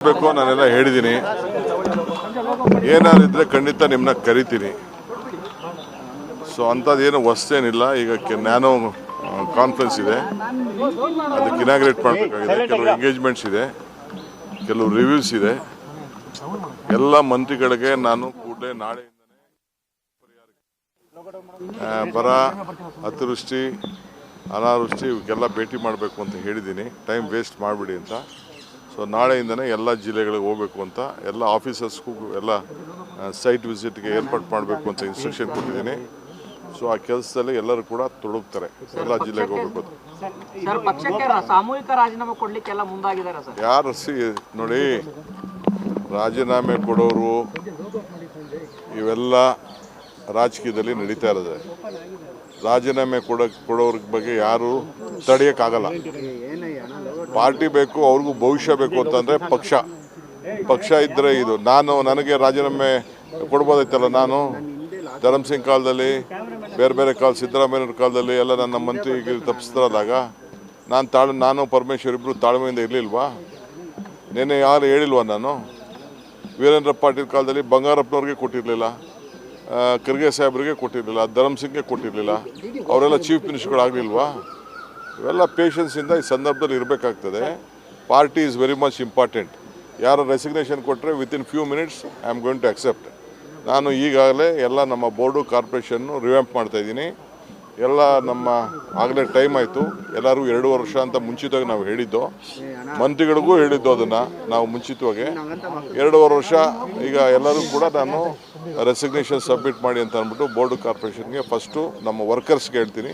ಬೇಕು ನಾನೆಲ್ಲ ಹೇಳಿದ್ದೀನಿ. ಏನಾರಿದ್ರೆ ಖಂಡಿತ ನಿಮ್ಮನ್ನ ಕರಿತೀನಿ. ಸೊ ಅಂಥದ್ದೇನು ಹೊಸ್ತೇನಿಲ್ಲ. ಈಗ ನ್ಯಾನೋ ಕಾನ್ಫರೆನ್ಸ್ ಇದೆ, ಅದಕ್ಕೆ ಇನಾಗ್ರೇಟ್ ಮಾಡಬೇಕಾಗಿದೆ. ಕೆಲವು ಎಂಗೇಜ್ಮೆಂಟ್ಸ್ ಇದೆ, ಕೆಲವು ರಿವ್ಯೂಸ್ ಇದೆ. ಎಲ್ಲ ಮಂತ್ರಿಗಳಿಗೆ ನಾನು ಕೂಡಲೇ ನಾಳೆಯಿಂದನೇ ಬರ, ಅತಿವೃಷ್ಟಿ, ಅನಾವೃಷ್ಟಿ ಇವಕ್ಕೆಲ್ಲ ಭೇಟಿ ಮಾಡಬೇಕು ಅಂತ ಹೇಳಿದ್ದೀನಿ. ಟೈಮ್ ವೇಸ್ಟ್ ಮಾಡಿಬಿಡಿ ಅಂತ. ಸೊ ನಾಳೆಯಿಂದನೇ ಎಲ್ಲ ಜಿಲ್ಲೆಗಳಿಗೆ ಹೋಗಬೇಕು ಅಂತ, ಎಲ್ಲ ಆಫೀಸರ್ಸ್ಗೂ ಎಲ್ಲ ಸೈಟ್ ವಿಸಿಟ್ಗೆ ಏರ್ಪಾಡು ಮಾಡಬೇಕು ಅಂತ ಇನ್ಸ್ಟ್ರಕ್ಷನ್ ಕೊಟ್ಟಿದ್ದೀನಿ. ಸೊ ಆ ಕೆಲಸದಲ್ಲಿ ಎಲ್ಲರೂ ಕೂಡ ತೊಡಗ್ತಾರೆ, ಎಲ್ಲ ಜಿಲ್ಲೆಗೆ ಹೋಗಬೇಕು. ಸಾಮೂಹಿಕ ರಾಜೀನಾಮೆ ಕೊಡ್ಲಿಕ್ಕೆಲ್ಲ ಮುಂದಾಗಿದ್ದಾರೆ ಸರ್. ಯಾರು ನೋಡಿ, ರಾಜೀನಾಮೆ ಕೊಡೋರು ಇವೆಲ್ಲ ರಾಜಕೀಯದಲ್ಲಿ ನಡೀತಾ ಇರೋದೆ. ರಾಜೀನಾಮೆ ಕೊಡೋರ ಬಗ್ಗೆ ಯಾರು ತಡೆಯೋಕ್ಕಾಗಲ್ಲ. ಪಾರ್ಟಿ ಬೇಕು, ಅವ್ರಿಗೂ ಭವಿಷ್ಯ ಬೇಕು ಅಂತಂದರೆ ಪಕ್ಷ ಇದ್ದರೆ ಇದು. ನನಗೆ ರಾಜೀನಾಮೆ ಕೊಡ್ಬೋದೈತಲ್ಲ. ನಾನು ಧರ್ಮಸಿಂಗ್ ಕಾಲದಲ್ಲಿ, ಬೇರೆ ಕಾಲ ಸಿದ್ದರಾಮಯ್ಯವ್ರ ಕಾಲದಲ್ಲಿ ಎಲ್ಲ ನನ್ನ ಮಂತ್ರಿಗಿರಿ ತಪ್ಪಿಸ್ತಾರಲ್ಲಾಗ ನಾನು ಪರಮೇಶ್ವರ್ ಇಬ್ಬರು ತಾಳ್ಮೆಯಿಂದ ಇರಲಿಲ್ವಾ? ನೆನ್ನೆ ಯಾರು ಹೇಳಿಲ್ವಾ? ನಾನು ವೀರೇಂದ್ರ ಪಾಟೀಲ್ ಕಾಲದಲ್ಲಿ ಬಂಗಾರಪ್ಪನವ್ರಿಗೆ ಕೊಟ್ಟಿರಲಿಲ್ಲ, ಖರ್ಗೆ ಸಾಹೇಬ್ರಿಗೆ ಕೊಟ್ಟಿರಲಿಲ್ಲ, ಧರ್ಮಸಿಂಗ್ಗೆ ಕೊಟ್ಟಿರಲಿಲ್ಲ. ಅವರೆಲ್ಲ ಚೀಫ್ ಮಿನಿಸ್ಟರ್ಗಳಾಗಲಿಲ್ವಾ? ಇವೆಲ್ಲ ಪೇಷನ್ಸಿಂದ ಈ ಸಂದರ್ಭದಲ್ಲಿ ಇರಬೇಕಾಗ್ತದೆ. Party is very much important. ಯಾರು ರೆಸಿಗ್ನೇಷನ್ ಕೊಟ್ಟರೆ within few minutes I am going to accept. ನಾನು ಈಗಾಗಲೇ ಎಲ್ಲ ನಮ್ಮ ಬೋರ್ಡು ಕಾರ್ಪೊರೇಷನ್ನು ರಿವ್ಯಾಂಪ್ ಮಾಡ್ತಾಯಿದ್ದೀನಿ. ಎಲ್ಲ ಆಗಲೇ ಟೈಮ್ ಆಯಿತು. ಎಲ್ಲರಿಗೂ 2 ವರ್ಷ ಅಂತ ಮುಂಚಿತವಾಗಿ ನಾವು ಹೇಳಿದ್ದು, ಮಂತ್ರಿಗಳಿಗೂ ಹೇಳಿದ್ದು. ಅದನ್ನು ನಾವು ಮುಂಚಿತವಾಗಿ 2 ವರ್ಷ ಈಗ ಎಲ್ಲರೂ ಕೂಡ ನಾನು ರೆಸಿಗ್ನೇಷನ್ ಸಬ್ಮಿಟ್ ಮಾಡಿ ಅಂತ ಅಂದ್ಬಿಟ್ಟು ಬೋರ್ಡು ಕಾರ್ಪೊರೇಷನ್ಗೆ ಫಸ್ಟು ನಮ್ಮ ವರ್ಕರ್ಸ್ಗೆ ಹೇಳ್ತೀನಿ.